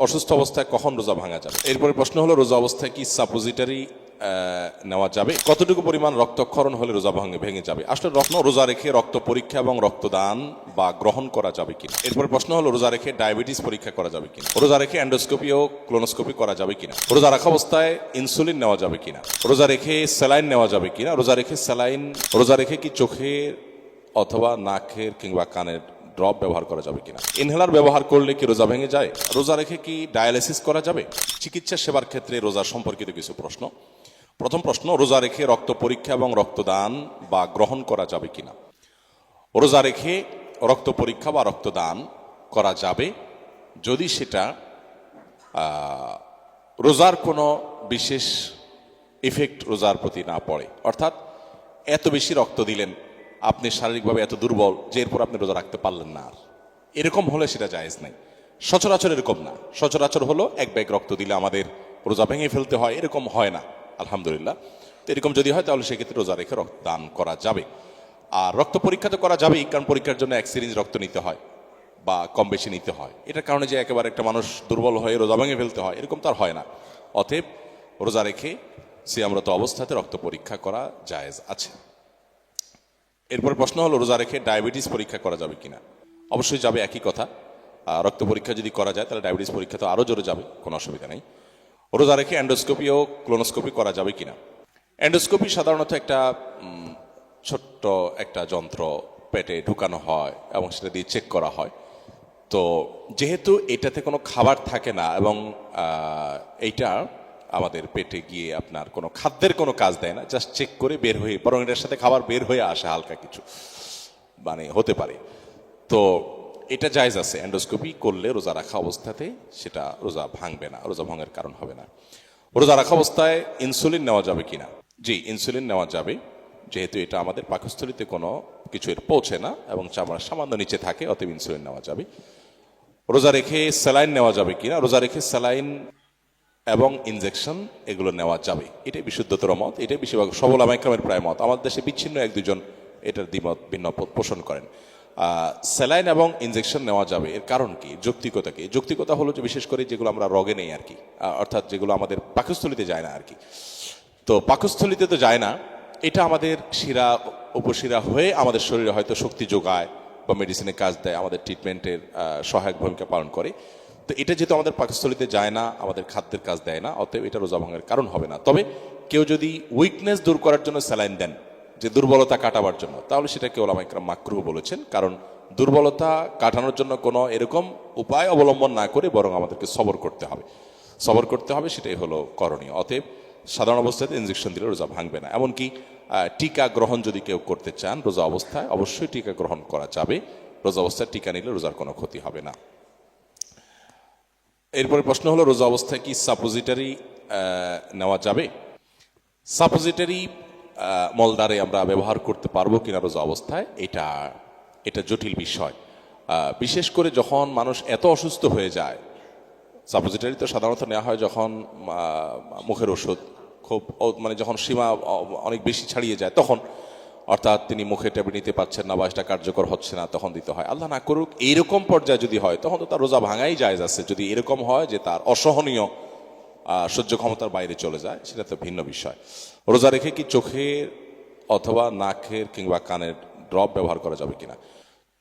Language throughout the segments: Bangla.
অসুস্থ অবস্থায় কখন রোজা ভাঙা যাবে? এরপরে প্রশ্ন হলো, রোজা অবস্থায় কি সাপোজিটারি নেওয়া যাবে? কতটুকু পরিমাণ রক্তক্ষরণ হলে রোজা ভেঙে যাবে? আসলে রোজা রেখে রক্ত পরীক্ষা এবং রক্তদান বা গ্রহণ করা যাবে কিনা। এরপরে প্রশ্ন হলো, রোজা রেখে ডায়াবেটিস পরীক্ষা করা যাবে কিনা। রোজা রেখে এন্ডোস্কোপি ও ক্লোনোস্কোপি করা যাবে কিনা। রোজা রাখা অবস্থায় ইনসুলিন নেওয়া যাবে কিনা। রোজা রেখে স্যালাইন নেওয়া যাবে কিনা। রোজা রেখে কি চোখের অথবা নাকের কিংবা কানের ড্রপ ব্যবহার করা যাবে কিনা। ইনহেলার ব্যবহার করলে কি রোজা ভেঙে যায়? রোজা রেখে কি ডায়ালিসিস করা যাবে? চিকিৎসা সেবার ক্ষেত্রে রোজা সম্পর্কিত কিছু প্রশ্ন। প্রথম প্রশ্ন, রোজা রেখে রক্ত পরীক্ষা এবং রক্তদান বা গ্রহণ করা যাবে কিনা। রোজা রেখে রক্ত পরীক্ষা বা রক্তদান করা যাবে যদি সেটা রোজার কোনো বিশেষ ইফেক্ট রোজার প্রতি না পড়ে। অর্থাৎ এত বেশি রক্ত দিলেন, আপনি শারীরিকভাবে এত দুর্বল যে এরপর আপনি রোজা রাখতে পারলেন না, আর এরকম হলে সেটা জায়েজ নাই। সচরাচর এরকম না। সচরাচর হলো এক ব্যাগ রক্ত দিলে আমাদের রোজা ভেঙে ফেলতে হয়, এরকম হয় না আলহামদুলিল্লাহ। তো এরকম যদি হয় তাহলে সেক্ষেত্রে রোজা রেখে রক্তদান করা যাবে। আর রক্ত পরীক্ষা তো করা যাবেই, কারণ পরীক্ষার জন্য এক সিরিঞ্জ রক্ত নিতে হয় বা কম বেশি নিতে হয়। এটার কারণে যে একেবারে একটা মানুষ দুর্বল হয়ে রোজা ভেঙে ফেলতে হয়, এরকম তো আর হয় না। অতএব রোজা রেখে সিয়ামরত অবস্থাতে রক্ত পরীক্ষা করা জায়েজ আছে। এরপর প্রশ্ন হলো, রোজা রেখে ডায়াবেটিস পরীক্ষা করা যাবে কিনা। অবশ্যই যাবে, একই কথা। রক্ত পরীক্ষা যদি করা যায় তাহলে ডায়াবেটিস পরীক্ষা তো আরও জোরে যাবে, কোনো অসুবিধা নেই। রোজা রেখে এন্ডোস্কোপি ও ক্লোনোস্কোপি করা যাবে কিনা। এন্ডোস্কোপি সাধারণত একটা ছোট্ট একটা যন্ত্র পেটে ঢুকানো হয় এবং সেটা দিয়ে চেক করা হয়। তো যেহেতু এটাতে কোনো খাবার থাকে না এবং এইটা আমাদের পেটে গিয়ে আপনার কোনো খাদ্যের কোনো কাজ দেয় না, জাস্ট চেক করে বের হয়ে, বরং এটার সাথে খাবার বের হয়ে আসে হালকা কিছু, মানে হতে পারে। তো এটা জায়েজ আছে, এন্ডোস্কোপি করলে রোজা রাখা অবস্থাতে সেটা রোজা ভাঙবে না, রোজা ভঙ্গের কারণ হবে না। রোজা রাখা অবস্থায় ইনসুলিন নেওয়া যাবে কিনা। জি, ইনসুলিন নেওয়া যাবে, যেহেতু এটা আমাদের পাকস্থলিতে কোনো কিছু এর পৌঁছে না এবং চামড়ার সামান্য নিচে থাকে, অতএব ইনসুলিন নেওয়া যাবে। রোজা রেখে স্যালাইন নেওয়া যাবে কিনা। রোজা রেখে স্যালাইন এবং ইনজেকশন এগুলো নেওয়া যাবে, এটাই বিশুদ্ধতর মত, এটাই বেশিরভাগ সব উলামা ইকরামের প্রায় মত। আমাদের দেশে বিচ্ছিন্ন এক দুজন এটার দ্বিমত ভিন্ন পোষণ করেন। স্যালাইন এবং ইনজেকশন নেওয়া যাবে, এর কারণ কি, যৌক্তিকতা কি? যৌক্তিকতা হলো যে বিশেষ করে যেগুলো আমরা রগে নেই আর কি, অর্থাৎ যেগুলো আমাদের পাকস্থলিতে যায় না আর কি। তো পাকস্থলিতে তো যায় না, এটা আমাদের শিরা উপশিরা হয়ে আমাদের শরীরে হয়তো শক্তি যোগায় বা মেডিসিনে কাজ দেয়, আমাদের ট্রিটমেন্টের সহায়ক ভূমিকা পালন করে। তো এটা যেহেতু আমাদের পাকস্থলিতে যায় না, আমাদের খাদ্যের কাজ দেয় না, অতএব এটা রোজা ভাঙার কারণ হবে না। তবে কেউ যদি উইকনেস দূর করার জন্য স্যালাইন দেন, যে দুর্বলতা কাটাবার জন্য, তাহলে সেটাকে ওলামা ইকরাম মাকরুহ বলেছেন। কারণ দুর্বলতা কাটানোর জন্য কোনো এরকম উপায় অবলম্বন না করে বরং আমাদেরকে সবর করতে হবে, সবর করতে হবে, সেটাই হলো করণীয়। অতএব সাধারণ অবস্থাতে ইনজেকশন দিলে রোজা ভাঙবে না। এমনকি টিকা গ্রহণ যদি কেউ করতে চান রোজা অবস্থায়, অবশ্যই টিকা গ্রহণ করা যাবে। রোজা অবস্থায় টিকা নিলে রোজার কোনো ক্ষতি হবে না। এরপরে প্রশ্ন হলো, রোজা অবস্থায় কি সাপোজিটারি নেওয়া যাবে। সাপোজিটারি মলদারে আমরা ব্যবহার করতে পারবো কিনা রোজা অবস্থায়, এটা জটিল বিষয়। বিশেষ করে যখন মানুষ এত অসুস্থ হয়ে যায়, সাপোজিটারি তো সাধারণত নেওয়া হয় যখন মুখের ওষুধ খুব মানে যখন সীমা অনেক বেশি ছাড়িয়ে যায় তখন, অর্থাৎ তিনি মুখে ট্যাবলেট নিতে পারছেন না বা এটা কার্যকর হচ্ছে না, তখন দিতে হয়। আল্লাহ না করুক এইরকম পর্যায়ে যদি হয় তখন তো তার রোজা ভাঙাই জায়েজ আছে। যদি এরকম হয় যে তার অসহনীয় সহ্য ক্ষমতার বাইরে চলে যায়, সেটা তো ভিন্ন বিষয়। রোজা রেখে কি চোখের অথবা নাকের কিংবা কানের ড্রপ ব্যবহার করা যাবে কিনা।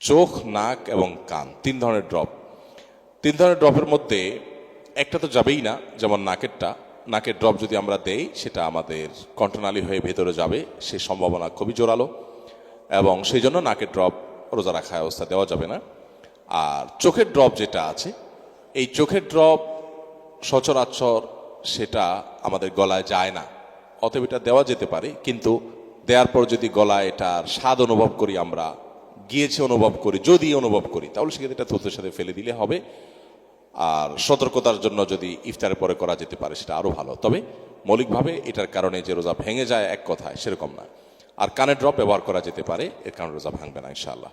চোখ, নাক এবং কান, তিন ধরনের ড্রপের মধ্যে একটা তো যাবেই না, যেমন নাকের ড্রপ যদি আমরা দেই সেটা আমাদের কণ্ঠনালী হয়ে ভেতরে যাবে, সে সম্ভাবনা খুবই জোরালো, এবং সেই জন্য নাকের ড্রপ রোজা রাখা অবস্থা দেওয়া যাবে না। আর চোখের ড্রপ যেটা আছে, এই চোখের ড্রপ সচরাচর সেটা আমাদের গলায় যায় না, অতএব এটা দেওয়া যেতে পারে। কিন্তু দেওয়ার পর যদি গলায় এটার স্বাদ অনুভব করি, আমরা গিয়েছে যদি অনুভব করি, তাহলে সেক্ষেত্রে এটা থুতুর সাথে ফেলে দিলে হবে। আর সতর্কতার জন্য যদি ইফতারের পরে করা যেতে পারে সেটা আরো ভালো। তবে মৌলিকভাবে এটার কারণে যে রোজা ভেঙে যায় এক কথায় সেরকম না। আর কানের ড্রপ ব্যবহার করা যেতে পারে, এর কারণে রোজা ভাঙবে না ইনশাআল্লাহ।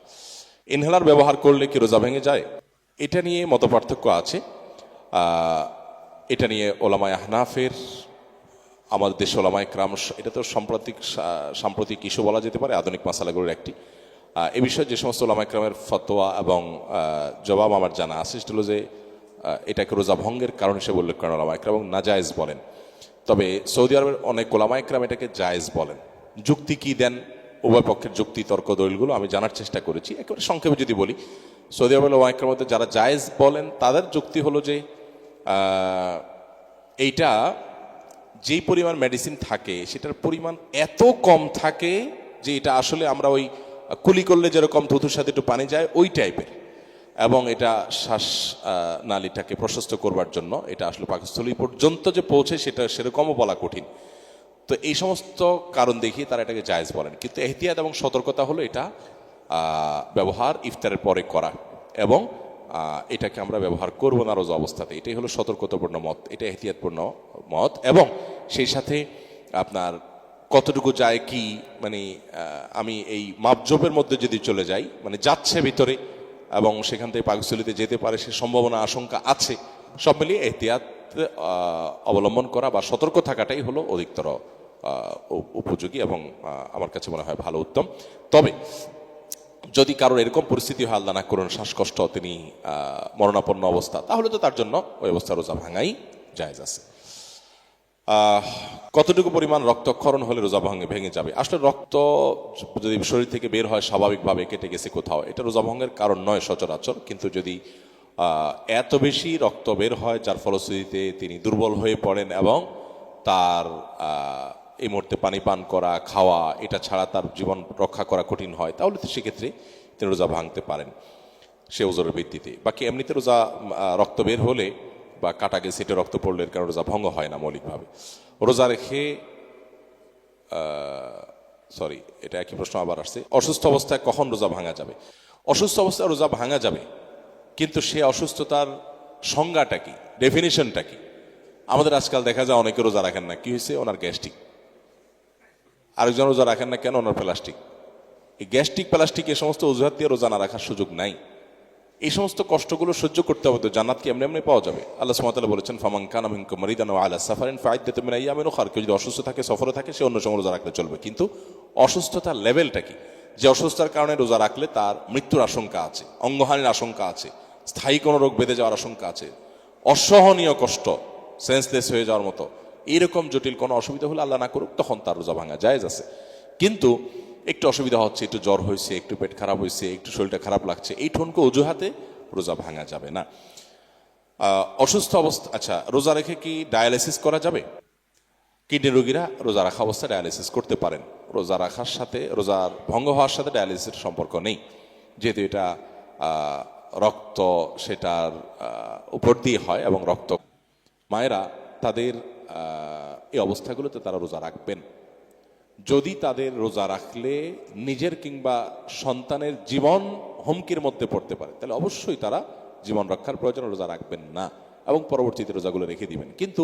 ইনহেলার ব্যবহার করলে কি রোজা ভেঙে যায়, এটা নিয়ে মতপার্থক্য আছে। এটা নিয়ে ওলামায়ে আহনাফের, আমাদের দেশে ওলামায়ে কেরাম, এটা তো সাম্প্রতিক ইস্যু বলা যেতে পারে, আধুনিক মাসালাগুলোর একটি। এ বিষয়ে যে সমস্ত ওলামায়ে কেরামের ফতোয়া এবং জবাব আমার জানা আছে, সেটা হলো যে এটাকে রোজা ভঙ্গের কারণ হিসেবে উল্লেখ করেন ওলামা ইকরাম এবং নাজায়েজ বলেন। তবে সৌদি আরবের অনেক ওলামা ইকরাম এটাকে জায়েজ বলেন। যুক্তি কি দেন, উভয় পক্ষের যুক্তি তর্ক দলিলগুলো আমি জানার চেষ্টা করেছি। একেবারে সংক্ষেপে যদি বলি, সৌদি আরবের ওলামা ইকরামের মধ্যে যারা জায়েজ বলেন তাদের যুক্তি হলো যে এইটা যেই পরিমাণ মেডিসিন থাকে সেটার পরিমাণ এত কম থাকে যে এটা আসলে আমরা ওই কুলি করলে যেরকম ধুধুর সাথে একটু পানি যায় ওই টাইপের, এবং এটা শ্বাস নালীটাকে প্রশস্ত করবার জন্য এটা আসলে পাকস্থলী পর্যন্ত যে পৌঁছে সেটা সেরকমও বলা কঠিন। তো এই সমস্ত কারণ দেখিয়ে তারা এটাকে জায়েজ বলেন, কিন্তু এহতিয়াত এবং সতর্কতা হলো এটা ব্যবহার ইফতারের পরে করা, এবং এটাকে আমরা ব্যবহার করব না রোজা অবস্থাতে। এটাই হলো সতর্কতাপূর্ণ মত, এটা এহতিয়াতপূর্ণ মত। এবং সেই সাথে আপনার কতটুকু যায় কি, মানে আমি এই মাপজোপের মধ্যে যদি চলে যাই, মানে যাচ্ছে ভিতরে এবং সেখান থেকে পাকস্থলীতে যেতে পারে সে সম্ভাবনা আশঙ্কা আছে, সব মিলিয়ে এহতিয়াত অবলম্বন করা বা সতর্ক থাকাটাই হলো অধিকতর উপযোগী এবং আমার কাছে মনে হয় ভালো উত্তম। তবে যদি কারোর এরকম পরিস্থিতি হয়, আল্লাহ না করুন শ্বাসকষ্ট, তিনি মরণাপন্ন অবস্থা, তাহলে তো তার জন্য ওই অবস্থা রোজা ভাঙাই জায়েজ আছে। কতটুকু পরিমাণ রক্তক্ষরণ হলে রোজা ভেঙে যাবে? আসলে রক্ত যদি শরীর থেকে বের হয় স্বাভাবিকভাবে, কেটে গেছে কোথাও, এটা রোজা ভঙ্গের কারণ নয় সচরাচর। কিন্তু যদি এত বেশি রক্ত বের হয় যার ফলশ্রুতিতে তিনি দুর্বল হয়ে পড়েন এবং তার এই মুহূর্তে পানি পান করা, খাওয়া, এটা ছাড়া তার জীবন রক্ষা করা কঠিন হয়, তাহলে তো সেক্ষেত্রে তিনি রোজা ভাঙতে পারেন সে ওজোরের ভিত্তিতে। বাকি এমনিতে রোজা রক্ত বের হলে বা কাটা গেছে সেটা রক্ত পড়লে এর কারণে রোজা ভঙ্গ হয় না মৌলিকভাবে। রোজা রেখে এটা একই প্রশ্ন আবার আসছে, অসুস্থ অবস্থায় কখন রোজা ভাঙা যাবে? অসুস্থ অবস্থায় রোজা ভাঙা যাবে, কিন্তু সে অসুস্থতার সংজ্ঞাটা কি, ডেফিনিশনটা কি? আমাদের আজকাল দেখা যায় অনেকে রোজা রাখেন না, কি হয়েছে, ওনার গ্যাস্ট্রিক। আরেকজন রোজা রাখেন না কেন, ওনার প্লাস্টিক। এই গ্যাস্ট্রিক প্লাস্টিক এ সমস্ত অজুহাত দিয়ে রোজা না রাখার সুযোগ নাই। এই সমস্ত কষ্টগুলো সহ্য করতে হবে তো জান্নাত কি এমনি এমনি পাওয়া যাবে? আল্লাহ সুবহানাহু ওয়া তাআলা বলেছেন, ফামান কানা মিনকুম মারিদান ওয়া আলা সাফারিন ফাইদ্দাতুম মিন আইয়ামিন উখার। কেউ যদি অসুস্থ থাকে, সফরে থাকে, সে অন্য সময় রোজা রাখলে চলবে। কিন্তু অসুস্থতার লেভেলটা কি? যে অসুস্থতার কারণে রোজা রাখলে তার মৃত্যুর আশঙ্কা আছে, অঙ্গহানির আশঙ্কা আছে, স্থায়ী কোনো রোগ বেঁধে যাওয়ার আশঙ্কা আছে, অসহনীয় কষ্ট, সেন্সলেস হয়ে যাওয়ার মতো এইরকম জটিল কোনো অসুবিধা হলে আল্লাহ না করুক, তখন তার রোজা ভাঙা জায়েজ আছে। কিন্তু একটু অসুবিধা হচ্ছে, একটু জ্বর হয়েছে, একটু পেট খারাপ হয়েছে, একটু শরীরটা খারাপ লাগছে, এই ঠনকে অজুহাতে রোজা ভাঙা যাবে না। অসুস্থ অবস্থা, আচ্ছা, রোজা রেখে কি ডায়ালিসিস করা যাবে? কিডনি রোগীরা রোজা রাখা অবস্থায় ডায়ালিসিস করতে পারেন। রোজা রাখার সাথে, রোজার ভঙ্গ হওয়ার সাথে ডায়ালিসিসের সম্পর্ক নেই, যেহেতু এটা রক্ত সেটার উপর দিয়ে হয় এবং রক্ত, মায়েরা তাদের এই অবস্থাগুলোতে তারা রোজা রাখবেন। যদি তাদের রোজা রাখলে নিজের কিংবা সন্তানের জীবন হুমকির মধ্যে পড়তে পারে, তাহলে অবশ্যই তারা জীবন রক্ষার প্রয়োজনে রোজা রাখবেন না এবং পরবর্তীতে রোজাগুলো রেখে দিবেন। কিন্তু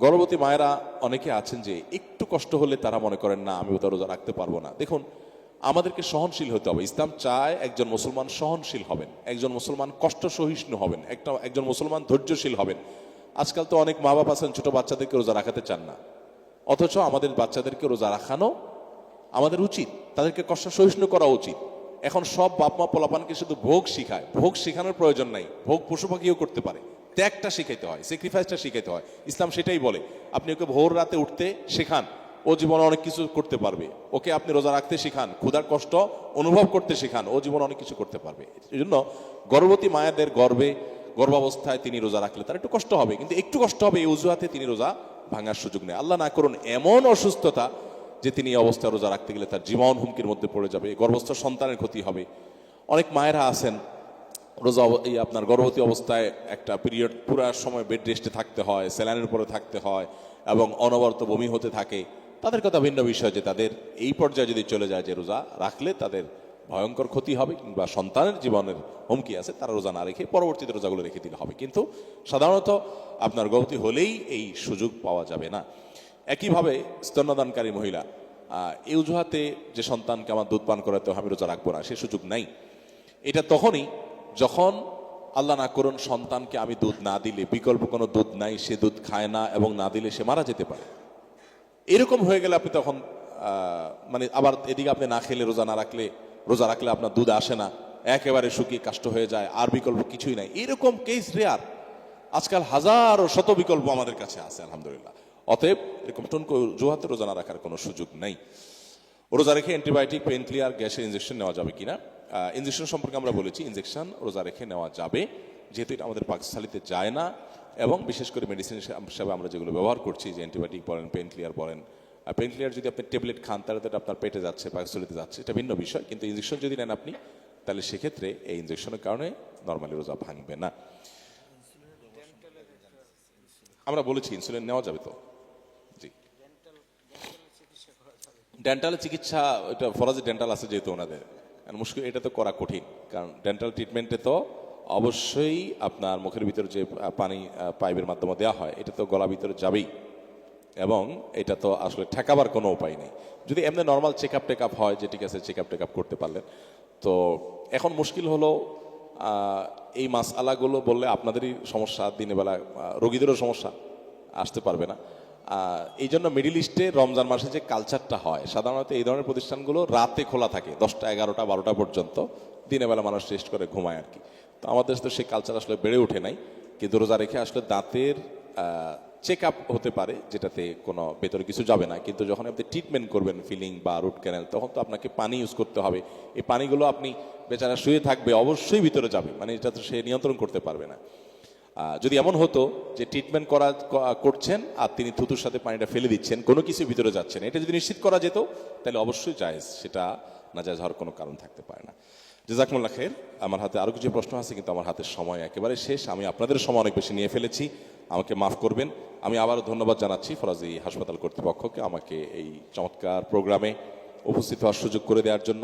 গর্ভবতী মায়েরা অনেকে আছেন যে একটু কষ্ট হলে তারা মনে করেন না, আমি ওটা রোজা রাখতে পারবো না। দেখুন, আমাদেরকে সহনশীল হতে হবে। ইসলাম চায় একজন মুসলমান সহনশীল হবেন, একজন মুসলমান কষ্ট সহিষ্ণু হবেন, একজন মুসলমান ধৈর্যশীল হবেন। আজকাল তো অনেক মা বাপ আছেন ছোট বাচ্চাদেরকে রোজা রাখাতে চান না, অথচ আমাদের বাচ্চাদেরকে রোজা রাখানো আমাদের উচিত, তাদেরকে কষ্ট সহিষ্ণু করা উচিত। এখন সব বাপ মা পোলাপানকে শুধু ভোগ শিখায়, ভোগ শেখানোর প্রয়োজন নাই, ভোগ পশু পাখিও করতে পারে। ত্যাগটা শিখাইতে হয়, স্যাক্রিফাইসটা শিখাইতে হয়। ইসলাম সেটাই বলে, আপনি ওকে ভোর রাতে উঠতে শেখান, ও জীবনে অনেক কিছু করতে পারবে। ওকে আপনি রোজা রাখতে শেখান, ক্ষুধার কষ্ট অনুভব করতে শেখান, ও জীবনে অনেক কিছু করতে পারবে। এই জন্য গর্ভবতী মায়েদের গর্ভাবস্থায় তিনি রোজা রাখলে তার একটু কষ্ট হবে, কিন্তু একটু কষ্ট হবে, এই অজুহাতে তিনি রোজা ভাঙার সুযোগ নেই। আল্লাহ না করুন এমন অসুস্থতা যে তিনি এই অবস্থায় রোজা রাখতে গেলে তার জীবন হুমকির মধ্যে পড়ে যাবে, গর্ভস্থ সন্তানের ক্ষতি হবে। অনেক মায়েরা আছেন রোজা এই আপনার গর্ভবতী অবস্থায় একটা পিরিয়ড পুরো সময় বেড রেস্টে থাকতে হয়, স্যালাইনের উপরে থাকতে হয় এবং অনবরত বমি হতে থাকে। তাদের কথা ভিন্ন বিষয়, যে তাদের এই পর্যায়ে যদি চলে যায় যে রোজা রাখলে তাদের ভয়ঙ্কর ক্ষতি হবে কিংবা সন্তানের জীবনের হুমকি আছে, তারা রোজা না রেখে পরবর্তীতে রোজাগুলো রেখে দিলে হবে। কিন্তু সাধারণত আপনার গর্ভবতী হলেই এই সুযোগ পাওয়া যাবে না। একইভাবে স্তন্যদানকারী মহিলা এই অজুহাতে যে সন্তানকে আমার দুধ পান করাতে আমি রোজা রাখবো না, সে সুযোগ নাই। এটা তখনই যখন আল্লাহ না করুন সন্তানকে আমি দুধ না দিলে, বিকল্প কোনো দুধ নাই, সে দুধ খায় না এবং না দিলে সে মারা যেতে পারে, এরকম হয়ে গেলে আপনি তখন মানে আবার এদিকে আপনি না খেলে রোজা রাখলে আপনার দুধ আসে না, একেবারে শুকিয়ে কাষ্ট হয়ে যায়, আর বিকল্প কিছুই নাই, এরকম কেস রেয়ার। আজকাল হাজারো শত বিকল্প আমাদের কাছে আছে আলহামদুলিল্লাহ। অতএব এরকম টনকো অজুহাতে রোজা না রাখার কোনো সুযোগ নেই। রোজা রেখে অ্যান্টিবায়োটিক, পেন ক্লিয়ার, গ্যাসের ইনজেকশন নেওয়া যাবে কিনা? ইনজেকশন সম্পর্কে আমরা বলেছি, ইনজেকশন রোজা রেখে নেওয়া যাবে, যেহেতু এটা আমাদের পাকস্থলিতে যায় না, এবং বিশেষ করে মেডিসিন হিসাবে আমরা যেগুলো ব্যবহার করছি, যে অ্যান্টিবায়োটিক বলেন, পেন ক্লিয়ার বলেন, পেন ক্লিয়ার যদি আপনি ট্যাবলেট খান তাহলে তো এটা আপনার পেটে যাচ্ছে, পাকস্থলিতে যাচ্ছে, এটা ভিন্ন বিষয়। কিন্তু ইনজেকশন যদি নেন আপনি, তাহলে সেক্ষেত্রে এই ইনজেকশনের কারণে নর্মালি রোজা ভাঙবে না। আমরা বলেছি ইনসুলিন নেওয়া যাবে তো। জি, ডেন্টালের চিকিৎসা, এটা ফরাজি ডেন্টাল আছে যেহেতু ওনাদের, মুশকিল এটা তো করা কঠিন, কারণ ডেন্টাল ট্রিটমেন্টে তো অবশ্যই আপনার মুখের ভিতরে যে পানি পাইপের মাধ্যমে দেওয়া হয়, এটা তো গলা ভিতরে যাবেই, এবং এটা তো আসলে ঠেকাবার কোনো উপায় নেই। যদি এমনি normal check up take up হয় যে ঠিক আছে চেক আপ টেক আপ করতে পারলেন, তো এখন মুশকিল হলো এই মাসআলাগুলো বললে আপনাদেরই সমস্যা, দিনের বেলা রোগীদেরও সমস্যা, আসতে পারবে না। এই জন্য মিডিল ইস্টে রমজান মাসে যে কালচারটা হয়, সাধারণত এই ধরনের প্রতিষ্ঠানগুলো রাতে খোলা থাকে 10টা 11টা 12টা পর্যন্ত, দিনের বেলা মানুষ রেস্ট করে ঘুমায় আর কি। তো আমাদের তো সেই কালচার আসলে বেড়ে ওঠে নাই। কিন্তু রোজা রেখে আসলে দাঁতের চেক আপ হতে পারে, যেটাতে কোনো ভেতরে কিছু যাবে না, কিন্তু যখন আপনি ট্রিটমেন্ট করবেন ফিলিং বা রুট ক্যানেল, তখন তো আপনাকে পানি ইউজ করতে হবে। এই পানিগুলো আপনি বেচারা শুয়ে থাকবে, অবশ্যই ভিতরে যাবে, মানে এটা তো সে নিয়ন্ত্রণ করতে পারবে না। যদি এমন হতো যে ট্রিটমেন্ট করছেন আর তিনি থুতুর সাথে পানিটা ফেলে দিচ্ছেন, কোনো কিছু ভিতরে যাচ্ছেন, এটা যদি নিশ্চিত করা যেত তাহলে অবশ্যই জায়েজ, সেটা না জায়েজ হওয়ার কোনো কারণ থাকতে পারে না। জাযাকুমুল্লাহ খাইর। আমার হাতে আরো কিছু প্রশ্ন আছে, কিন্তু আমার হাতে সময় একেবারে শেষ। আমি আপনাদের সময় অনেক বেশি নিয়ে ফেলেছি, আমাকে মাফ করবেন। আমি আবারও ধন্যবাদ জানাচ্ছি ফরাজি হাসপাতাল কর্তৃপক্ষকে আমাকে এই চমৎকার প্রোগ্রামে উপস্থিত হওয়ার সুযোগ করে দেওয়ার জন্য।